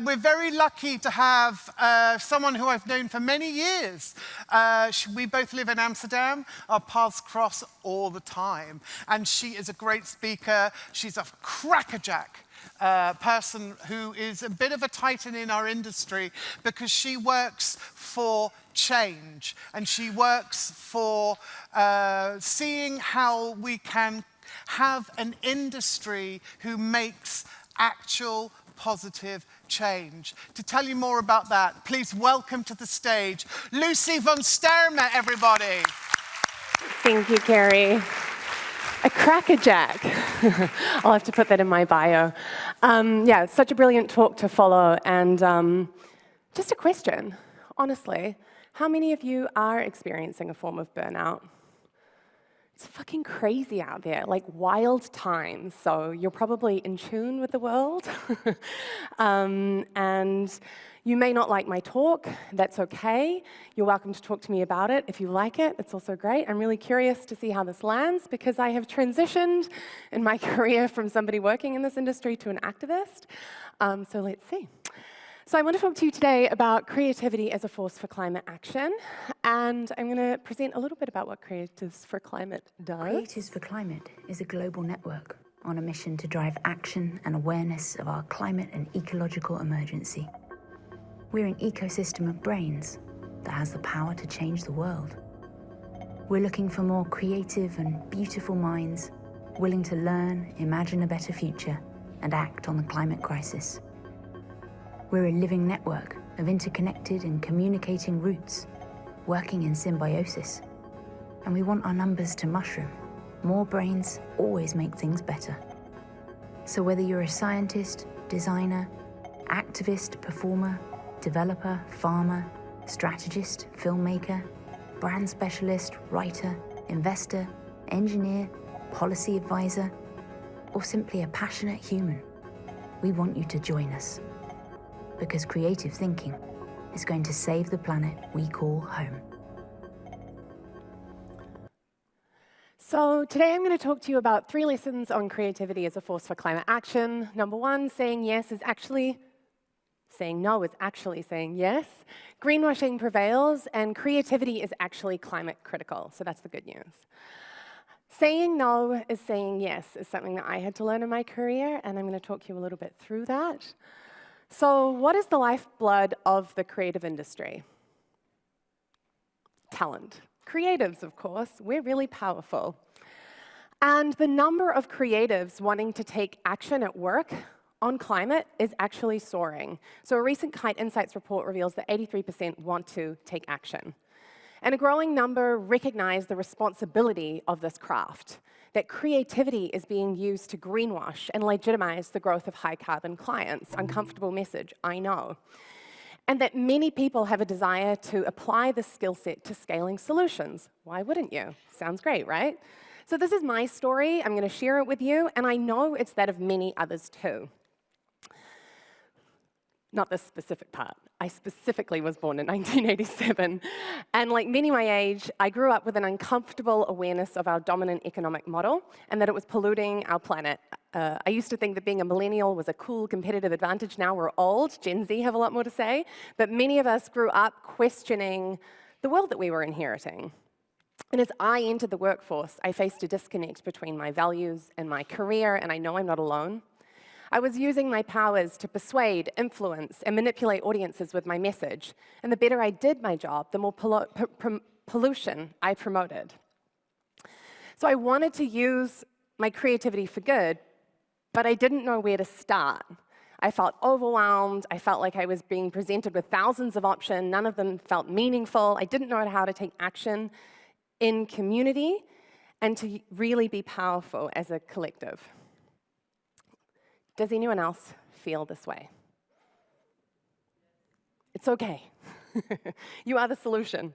We're very lucky to have someone who I've known for many years. We both live in Amsterdam. Our paths cross all the time. And she is a great speaker. She's a crackerjack person who is a bit of a titan in our industry because she works for change. And she works for seeing how we can have an industry who makes actual positive change. To tell you more about that, please welcome to the stage Lucy von Sturmer, everybody. Thank you, Carrie. A crackerjack. I'll have to put that in my bio. Yeah, it's such a brilliant talk to follow. And just a question, honestly, how many of you are experiencing a form of burnout? It's fucking crazy out there, like wild times. So you're probably in tune with the world. And you may not like my talk. That's okay. You're welcome to talk to me about it. If you like it, it's also great. I'm really curious to see how this lands because I have transitioned in my career from somebody working in this industry to an activist. So let's see. So I want to talk to you today about creativity as a force for climate action, and I'm going to present a little bit about what Creatives for Climate does. Creatives for Climate is a global network on a mission to drive action and awareness of our climate and ecological emergency. We're an ecosystem of brains that has the power to change the world. We're looking for more creative and beautiful minds, willing to learn, imagine a better future, and act on the climate crisis. We're a living network of interconnected and communicating roots, working in symbiosis. And we want our numbers to mushroom. More brains always make things better. So whether you're a scientist, designer, activist, performer, developer, farmer, strategist, filmmaker, brand specialist, writer, investor, engineer, policy advisor, or simply a passionate human, we want you to join us. Because creative thinking is going to save the planet we call home. So today I'm going to talk to you about 3 lessons on creativity as a force for climate action. Number 1, saying yes is actually saying no is actually saying yes. Greenwashing prevails, and creativity is actually climate critical. So that's the good news. Saying no is saying yes is something that I had to learn in my career, and I'm going to talk you a little bit through that. So what is the lifeblood of the creative industry? Talent. Creatives, of course. We're really powerful. And the number of creatives wanting to take action at work on climate is actually soaring. So a recent Kite Insights report reveals that 83% want to take action. And a growing number recognize the responsibility of this craft, that creativity is being used to greenwash and legitimize the growth of high-carbon clients. Uncomfortable message, I know. And that many people have a desire to apply this skill set to scaling solutions. Why wouldn't you? Sounds great, right? So this is my story. I'm going to share it with you, and I know it's that of many others too. Not this specific part. I specifically was born in 1987. And like many my age, I grew up with an uncomfortable awareness of our dominant economic model and that it was polluting our planet. I used to think that being a millennial was a cool competitive advantage. Now we're old. Gen Z have a lot more to say. But many of us grew up questioning the world that we were inheriting. And as I entered the workforce, I faced a disconnect between my values and my career, and I know I'm not alone. I was using my powers to persuade, influence, and manipulate audiences with my message. And the better I did my job, the more pollution I promoted. So I wanted to use my creativity for good, but I didn't know where to start. I felt overwhelmed. I felt like I was being presented with thousands of options. None of them felt meaningful. I didn't know how to take action in community and to really be powerful as a collective. Does anyone else feel this way? It's okay. You are the solution.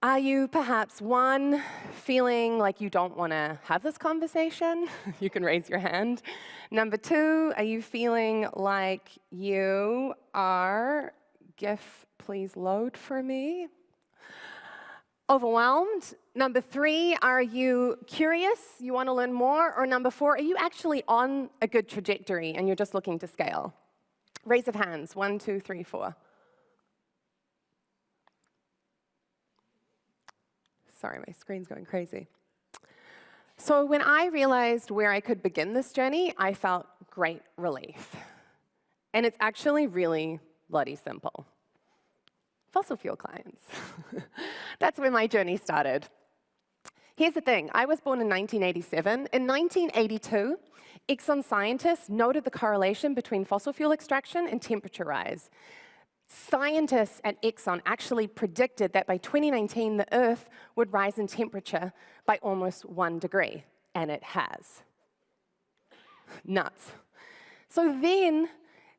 Are you perhaps, 1, feeling like you don't want to have this conversation? You can raise your hand. Number 2, are you feeling like you are, GIF, please load for me, overwhelmed? Number 3, are you curious? You want to learn more? Or number 4, are you actually on a good trajectory and you're just looking to scale? Raise of hands, 1, 2, 3, 4. Sorry, my screen's going crazy. So when I realized where I could begin this journey, I felt great relief. And it's actually really bloody simple. Fossil fuel clients. That's where my journey started. Here's the thing. I was born in 1987. In 1982, Exxon scientists noted the correlation between fossil fuel extraction and temperature rise. Scientists at Exxon actually predicted that by 2019, the Earth would rise in temperature by almost 1 degree, and it has. Nuts. So then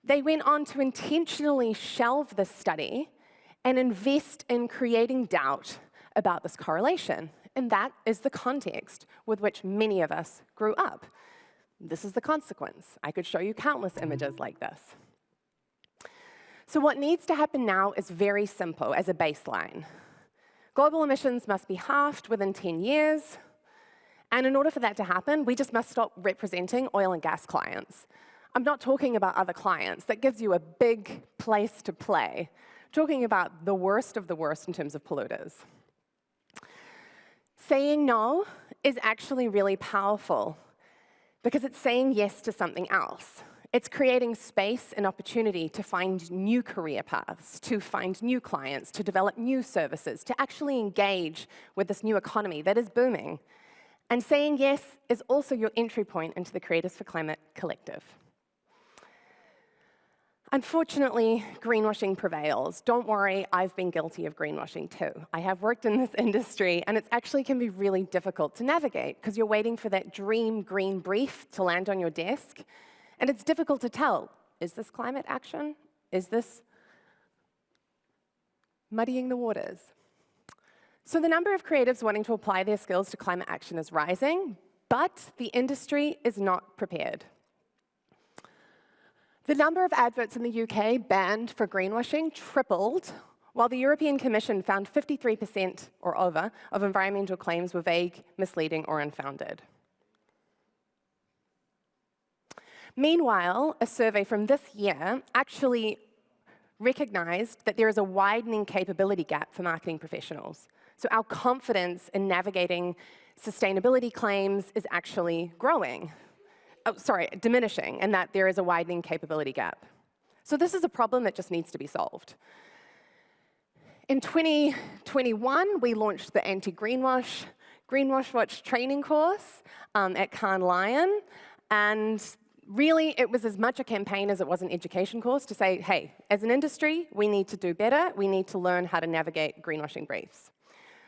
they went on to intentionally shelve this study and invest in creating doubt about this correlation. And that is the context with which many of us grew up. This is the consequence. I could show you countless images like this. So what needs to happen now is very simple as a baseline. Global emissions must be halved within 10 years. And in order for that to happen, we just must stop representing oil and gas clients. I'm not talking about other clients. That gives you a big place to play. I'm talking about the worst of the worst in terms of polluters. Saying no is actually really powerful because it's saying yes to something else. It's creating space and opportunity to find new career paths, to find new clients, to develop new services, to actually engage with this new economy that is booming. And saying yes is also your entry point into the Creators for Climate Collective. Unfortunately, greenwashing prevails. Don't worry, I've been guilty of greenwashing too. I have worked in this industry, and it actually can be really difficult to navigate because you're waiting for that dream green brief to land on your desk, and it's difficult to tell, is this climate action? Is this muddying the waters? So the number of creatives wanting to apply their skills to climate action is rising, but the industry is not prepared. The number of adverts in the UK banned for greenwashing tripled, while the European Commission found 53% or over of environmental claims were vague, misleading, or unfounded. Meanwhile, a survey from this year actually recognized that there is a widening capability gap for marketing professionals. So our confidence in navigating sustainability claims is actually diminishing, and that there is a widening capability gap. So this is a problem that just needs to be solved. In 2021, we launched the Anti-Greenwash Watch training course at Cannes Lion, and really it was as much a campaign as it was an education course to say, hey, as an industry, we need to do better. We need to learn how to navigate greenwashing briefs.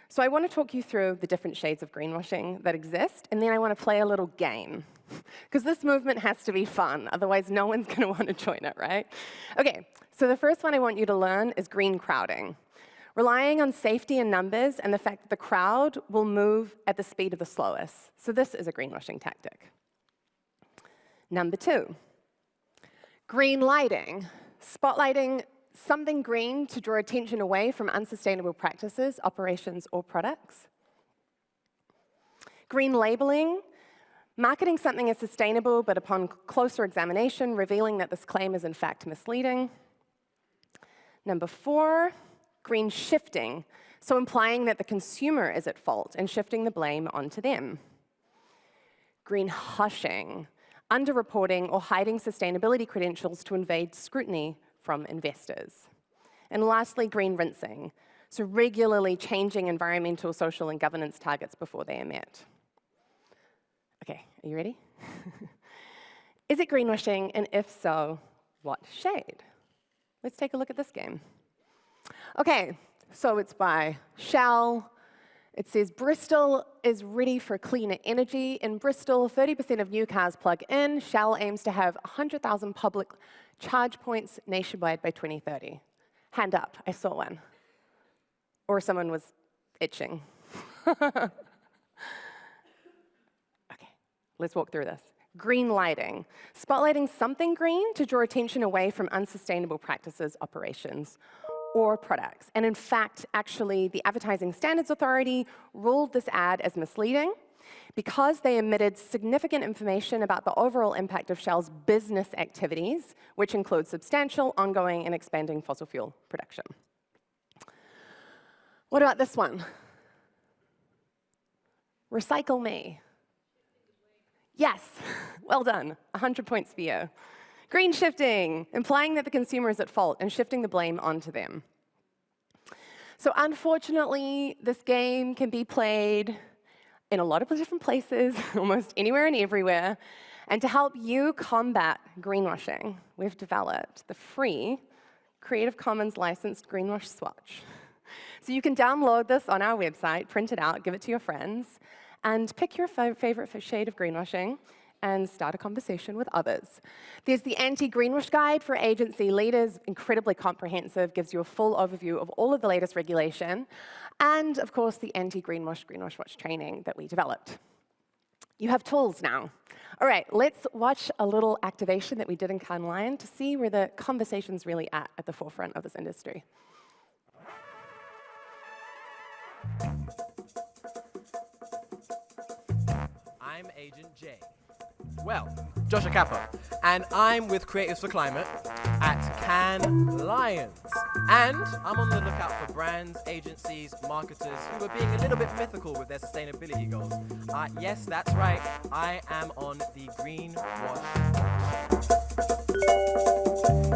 So I want to talk you through the different shades of greenwashing that exist, and then I want to play a little game. Because this movement has to be fun, otherwise no one's going to want to join it, right? Okay, so the first one I want you to learn is green crowding. Relying on safety in numbers and the fact that the crowd will move at the speed of the slowest. So this is a greenwashing tactic. Number 2, green lighting. Spotlighting something green to draw attention away from unsustainable practices, operations, or products. Green labeling. Marketing something as sustainable, but upon closer examination, revealing that this claim is in fact misleading. Number 4, green shifting, so implying that the consumer is at fault and shifting the blame onto them. Green hushing, underreporting or hiding sustainability credentials to evade scrutiny from investors. And lastly, green rinsing, so regularly changing environmental, social, and governance targets before they are met. Okay, are you ready? Is it greenwashing, and if so, what shade? Let's take a look at this game. Okay, so it's by Shell. It says Bristol is ready for cleaner energy. In Bristol, 30% of new cars plug in. Shell aims to have 100,000 public charge points nationwide by 2030. Hand up, I saw one. Or someone was itching. Let's walk through this. Green lighting. Spotlighting something green to draw attention away from unsustainable practices, operations, or products. And in fact, actually, the Advertising Standards Authority ruled this ad as misleading because they omitted significant information about the overall impact of Shell's business activities, which include substantial, ongoing, and expanding fossil fuel production. What about this one? Recycle me. Yes, well done, 100 points for you. Green shifting, implying that the consumer is at fault and shifting the blame onto them. So unfortunately, this game can be played in a lot of different places, almost anywhere and everywhere. And to help you combat greenwashing, we've developed the free Creative Commons licensed greenwash swatch. So you can download this on our website, print it out, give it to your friends, and pick your favorite shade of greenwashing and start a conversation with others. There's the Anti-Greenwash Guide for agency leaders, incredibly comprehensive, gives you a full overview of all of the latest regulation, and of course the Anti-Greenwash Greenwash Watch training that we developed. You have tools now. All right, let's watch a little activation that we did in Cannes Lion to see where the conversation's really at the forefront of this industry. I'm Agent J. Well, Joshua Kappa, and I'm with Creatives for Climate at Cannes Lions. And I'm on the lookout for brands, agencies, marketers who are being a little bit mythical with their sustainability goals. Yes, that's right, I am on the greenwash.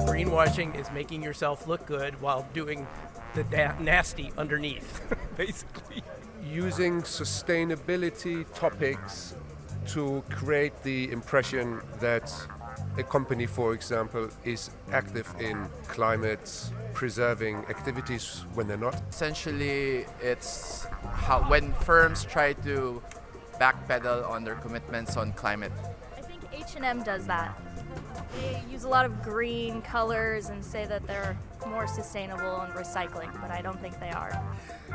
Greenwashing is making yourself look good while doing the nasty underneath, basically. Using sustainability topics to create the impression that a company, for example, is active in climate preserving activities when they're not. Essentially, it's how when firms try to backpedal on their commitments on climate. I think H&M does that. They use a lot of green colors and say that they're more sustainable and recycling, but I don't think they are.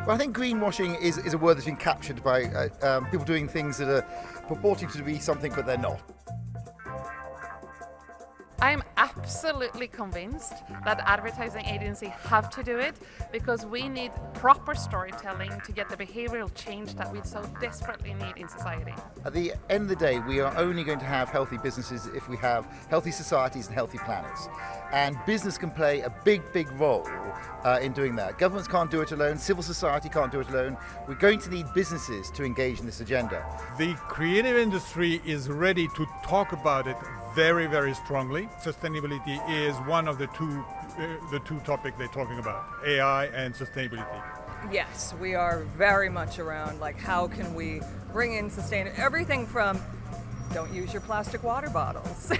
Well, I think greenwashing is a word that's been captured by people doing things that are purporting to be something but they're not. I am absolutely convinced that advertising agencies have to do it because we need proper storytelling to get the behavioral change that we so desperately need in society. At the end of the day, we are only going to have healthy businesses if we have healthy societies and healthy planets. And business can play a big, big role in doing that. Governments can't do it alone, civil society can't do it alone. We're going to need businesses to engage in this agenda. The creative industry is ready to talk about it very, very strongly. Sustainability is one of the two topics they're talking about, AI and sustainability. Yes, we are very much around like how can we bring in everything from don't use your plastic water bottles.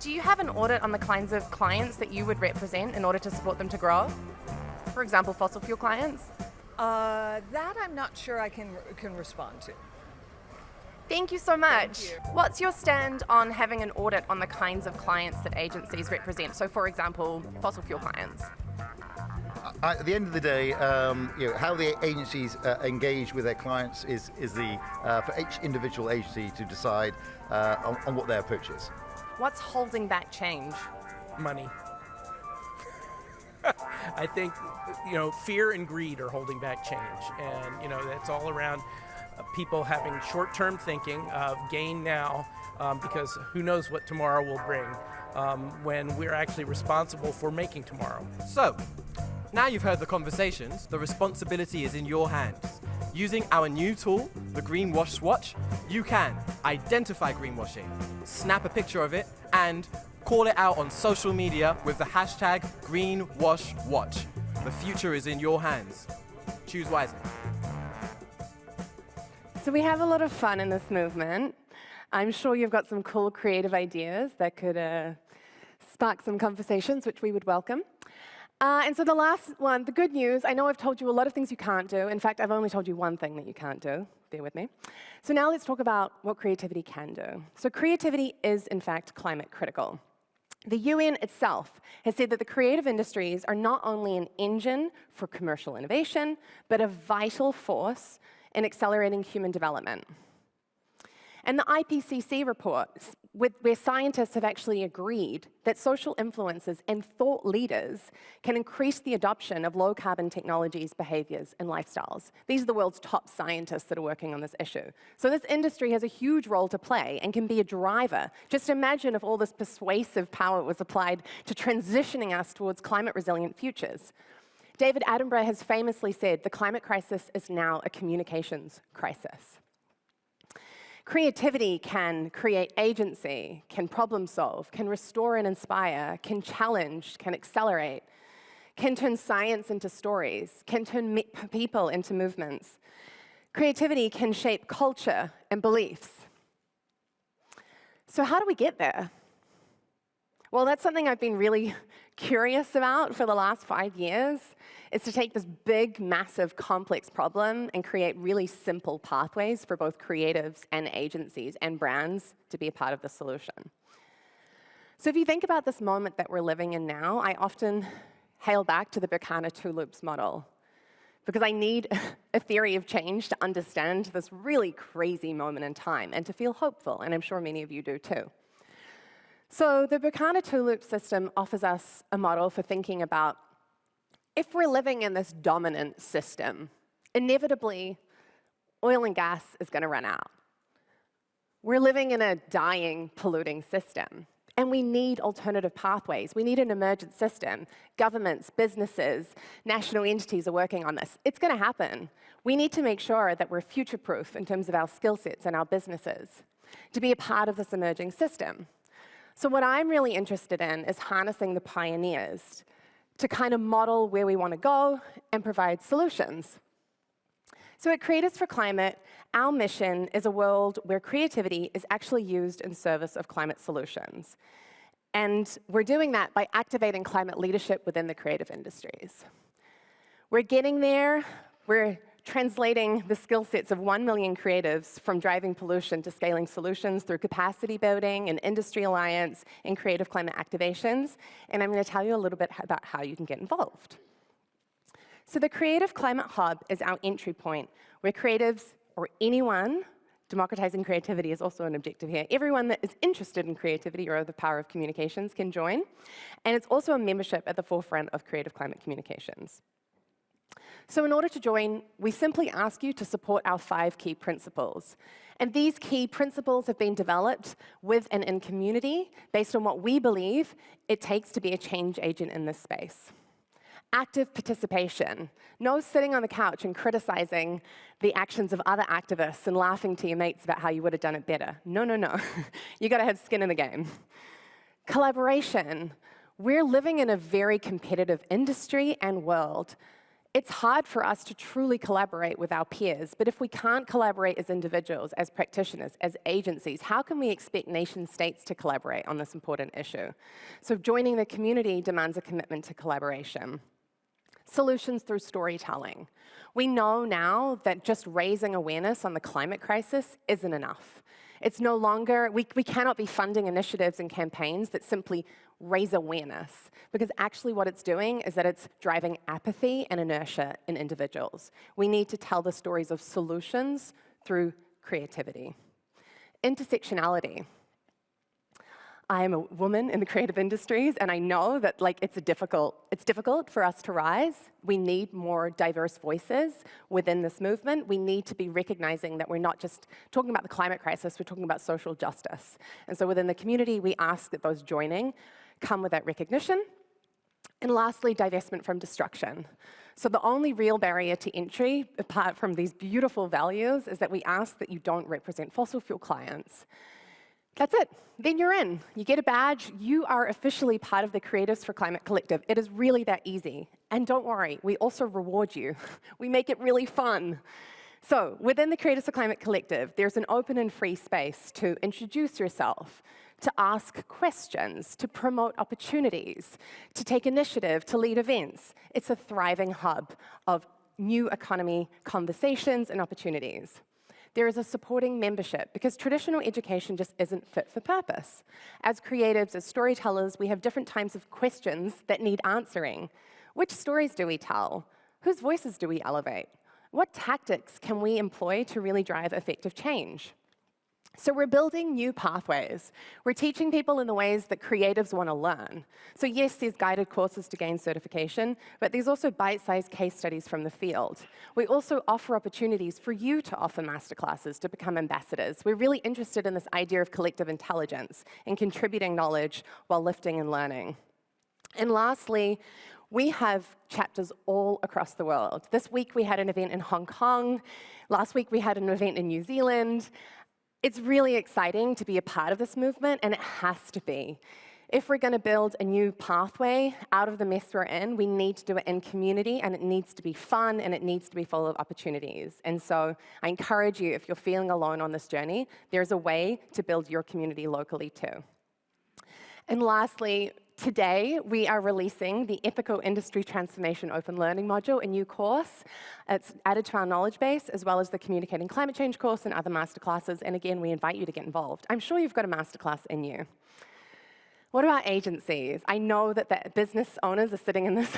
Do you have an audit on the kinds of clients that you would represent in order to support them to grow? For example, fossil fuel clients? That I'm not sure I can respond to. Thank you so much. What's your stand on having an audit on the kinds of clients that agencies represent? So, for example, fossil fuel clients. At the end of the day, how the agencies engage with their clients is for each individual agency to decide on what their approach is. What's holding back change? Money. I think, fear and greed are holding back change. And, that's all around people having short-term thinking of gain now because who knows what tomorrow will bring when we're actually responsible for making tomorrow. So, now you've heard the conversations, the responsibility is in your hands. Using our new tool, the Greenwash Swatch, you can identify greenwashing, snap a picture of it, and call it out on social media with the hashtag GreenwashWatch. The future is in your hands. Choose wisely. So we have a lot of fun in this movement. I'm sure you've got some cool creative ideas that could spark some conversations, which we would welcome. And so the last one, the good news, I know I've told you a lot of things you can't do. In fact, I've only told you one thing that you can't do. Bear with me. So now let's talk about what creativity can do. So creativity is, in fact, climate critical. The UN itself has said that the creative industries are not only an engine for commercial innovation, but a vital force in accelerating human development. And the IPCC report where scientists have actually agreed that social influencers and thought leaders can increase the adoption of low-carbon technologies, behaviors, and lifestyles. These are the world's top scientists that are working on this issue. So this industry has a huge role to play and can be a driver. Just imagine if all this persuasive power was applied to transitioning us towards climate-resilient futures. David Attenborough has famously said, the climate crisis is now a communications crisis. Creativity can create agency, can problem solve, can restore and inspire, can challenge, can accelerate, can turn science into stories, can turn people into movements. Creativity can shape culture and beliefs. So how do we get there? Well, that's something I've been really curious about for the last 5 years, is to take this big, massive, complex problem and create really simple pathways for both creatives and agencies and brands to be a part of the solution. So if you think about this moment that we're living in now, I often hail back to the Berkana two loops model, because I need a theory of change to understand this really crazy moment in time and to feel hopeful, and I'm sure many of you do too. So the Berkana two-loop system offers us a model for thinking about if we're living in this dominant system, inevitably oil and gas is going to run out. We're living in a dying, polluting system, and we need alternative pathways. We need an emergent system. Governments, businesses, national entities are working on this. It's going to happen. We need to make sure that we're future-proof in terms of our skill sets and our businesses to be a part of this emerging system. So what I'm really interested in is harnessing the pioneers to kind of model where we want to go and provide solutions. So at Creators for Climate, our mission is a world where creativity is actually used in service of climate solutions. And we're doing that by activating climate leadership within the creative industries. We're getting there. We're translating the skill sets of 1 million creatives from driving pollution to scaling solutions through capacity building and industry alliance and creative climate activations. And I'm going to tell you a little bit about how you can get involved. So the Creative Climate Hub is our entry point, where creatives, or anyone, democratizing creativity is also an objective here, everyone that is interested in creativity or the power of communications can join. And it's also a membership at the forefront of creative climate communications. So in order to join, we simply ask you to support our 5 key principles. And these key principles have been developed with and in community based on what we believe it takes to be a change agent in this space. Active participation. No sitting on the couch and criticizing the actions of other activists and laughing to your mates about how you would have done it better. No, no, no. You got to have skin in the game. Collaboration. We're living in a very competitive industry and world. It's hard for us to truly collaborate with our peers, but if we can't collaborate as individuals, as practitioners, as agencies, how can we expect nation states to collaborate on this important issue? So joining the community demands a commitment to collaboration. Solutions through storytelling. We know now that just raising awareness on the climate crisis isn't enough. It's no longer, we cannot be funding initiatives and campaigns that simply raise awareness, because actually what it's doing is that it's driving apathy and inertia in individuals. We need to tell the stories of solutions through creativity. Intersectionality. I am a woman in the creative industries, and I know that it's difficult for us to rise. We need more diverse voices within this movement. We need to be recognizing that we're not just talking about the climate crisis, we're talking about social justice. And so within the community, we ask that those joining come with that recognition. And lastly, divestment from destruction. So the only real barrier to entry, apart from these beautiful values, is that we ask that you don't represent fossil fuel clients. That's it. Then you're in. You get a badge. You are officially part of the Creators for Climate Collective. It is really that easy. And don't worry, we also reward you. We make it really fun. So within the Creators for Climate Collective, there's an open and free space to introduce yourself, to ask questions, to promote opportunities, to take initiative, to lead events. It's a thriving hub of new economy conversations and opportunities. There is a supporting membership, because traditional education just isn't fit for purpose. As creatives, as storytellers, we have different types of questions that need answering. Which stories do we tell? Whose voices do we elevate? What tactics can we employ to really drive effective change? So we're building new pathways. We're teaching people in the ways that creatives want to learn. So yes, there's guided courses to gain certification, but there's also bite-sized case studies from the field. We also offer opportunities for you to offer masterclasses to become ambassadors. We're really interested in this idea of collective intelligence and contributing knowledge while lifting and learning. And lastly, we have chapters all across the world. This week we had an event in Hong Kong. Last week we had an event in New Zealand. It's really exciting to be a part of this movement, and it has to be. If we're going to build a new pathway out of the mess we're in, we need to do it in community, and it needs to be fun, and it needs to be full of opportunities. And so I encourage you, if you're feeling alone on this journey, there's a way to build your community locally too. And lastly, today, we are releasing the Ethical Industry Transformation Open Learning module, a new course. It's added to our knowledge base, as well as the Communicating Climate Change course and other masterclasses. And again, we invite you to get involved. I'm sure you've got a masterclass in you. What about agencies? I know that the business owners are sitting in this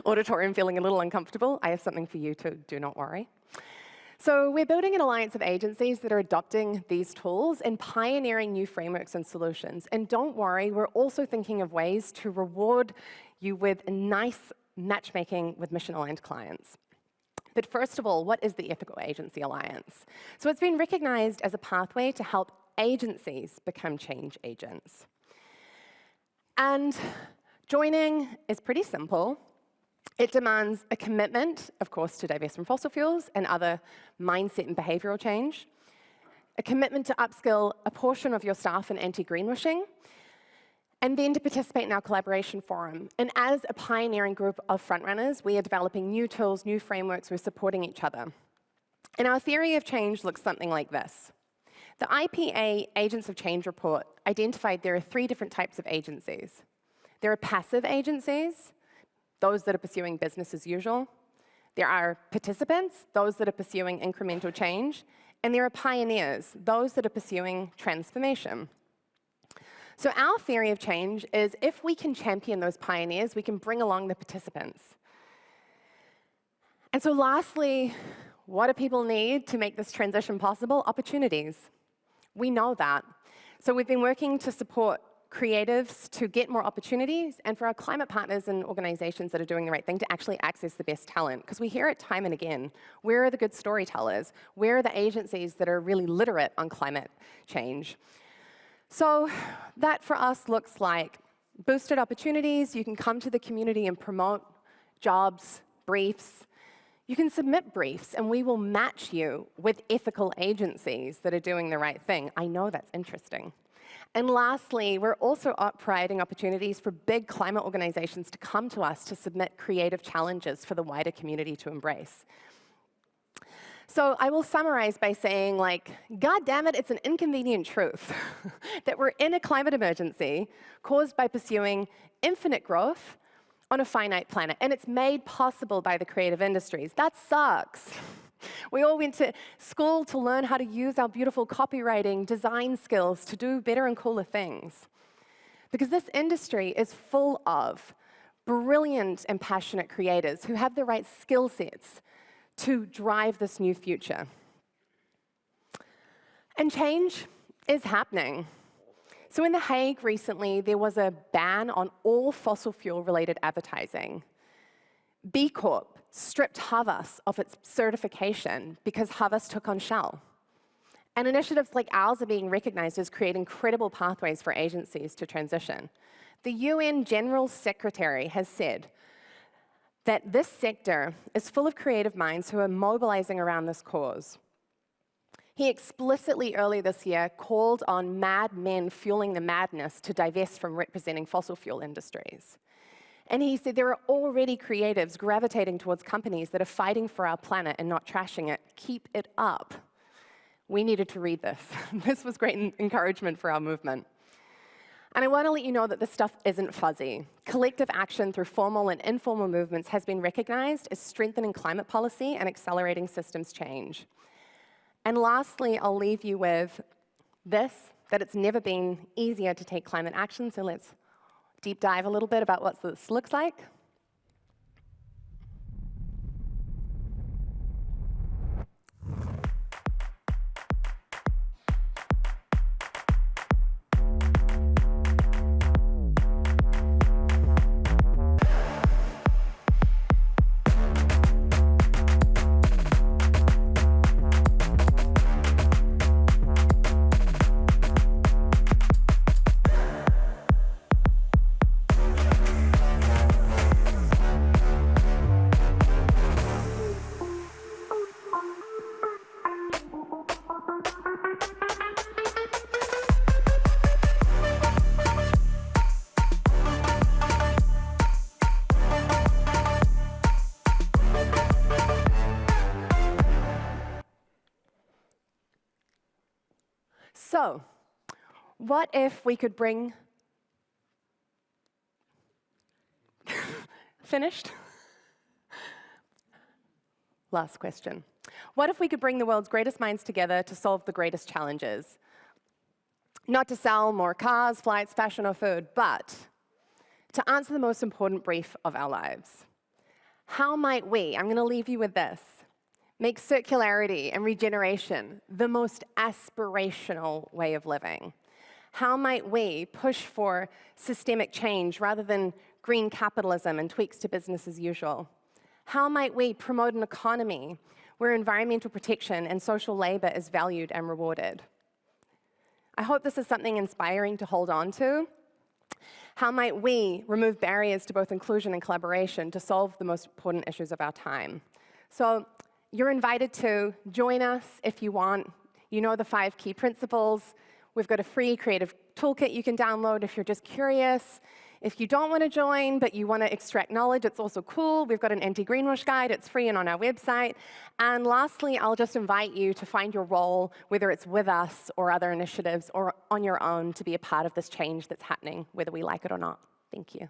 auditorium feeling a little uncomfortable. I have something for you too, do not worry. So we're building an alliance of agencies that are adopting these tools and pioneering new frameworks and solutions. And don't worry, we're also thinking of ways to reward you with nice matchmaking with mission-aligned clients. But first of all, what is the Ethical Agency Alliance? So it's been recognized as a pathway to help agencies become change agents. And joining is pretty simple. It demands a commitment, of course, to divest from fossil fuels and other mindset and behavioral change, a commitment to upskill a portion of your staff in anti-greenwashing, and then to participate in our collaboration forum. And as a pioneering group of frontrunners, we are developing new tools, new frameworks, we're supporting each other. And our theory of change looks something like this. The IPA Agents of Change report identified there are 3 different types of agencies. There are passive agencies, those that are pursuing business as usual. There are participants, those that are pursuing incremental change. And there are pioneers, those that are pursuing transformation. So our theory of change is if we can champion those pioneers, we can bring along the participants. And so lastly, what do people need to make this transition possible? Opportunities. We know that. So we've been working to support creatives to get more opportunities, and for our climate partners and organizations that are doing the right thing to actually access the best talent. Because we hear it time and again. Where are the good storytellers? Where are the agencies that are really literate on climate change? So that for us looks like boosted opportunities. You can come to the community and promote jobs, briefs. You can submit briefs, and we will match you with ethical agencies that are doing the right thing. I know that's interesting. And lastly, we're also providing opportunities for big climate organizations to come to us to submit creative challenges for the wider community to embrace. So I will summarize by saying, God damn it, it's an inconvenient truth that we're in a climate emergency caused by pursuing infinite growth on a finite planet. And it's made possible by the creative industries. That sucks. We all went to school to learn how to use our beautiful copywriting, design skills to do better and cooler things. Because this industry is full of brilliant and passionate creators who have the right skill sets to drive this new future. And change is happening. So in The Hague recently, there was a ban on all fossil fuel-related advertising. B Corp stripped Havas of its certification because Havas took on Shell. And initiatives like ours are being recognized as creating credible pathways for agencies to transition. The UN General Secretary has said that this sector is full of creative minds who are mobilizing around this cause. He explicitly earlier this year called on mad men fueling the madness to divest from representing fossil fuel industries. And he said there are already creatives gravitating towards companies that are fighting for our planet and not trashing it. Keep it up. We needed to read this. This was great encouragement for our movement. And I want to let you know that this stuff isn't fuzzy. Collective action through formal and informal movements has been recognized as strengthening climate policy and accelerating systems change. And lastly, I'll leave you with this, that it's never been easier to take climate action, so let's deep dive a little bit about what this looks like. So, what if we could bring... Finished? Last question. What if we could bring the world's greatest minds together to solve the greatest challenges? Not to sell more cars, flights, fashion, or food, but to answer the most important brief of our lives. How might we, I'm going to leave you with this, make circularity and regeneration the most aspirational way of living? How might we push for systemic change rather than green capitalism and tweaks to business as usual? How might we promote an economy where environmental protection and social labor is valued and rewarded? I hope this is something inspiring to hold on to. How might we remove barriers to both inclusion and collaboration to solve the most important issues of our time? So you're invited to join us if you want. You know the 5 key principles. We've got a free creative toolkit you can download if you're just curious. If you don't want to join, but you want to extract knowledge, it's also cool. We've got an anti-greenwash guide. It's free and on our website. And lastly, I'll just invite you to find your role, whether it's with us or other initiatives or on your own, to be a part of this change that's happening, whether we like it or not. Thank you.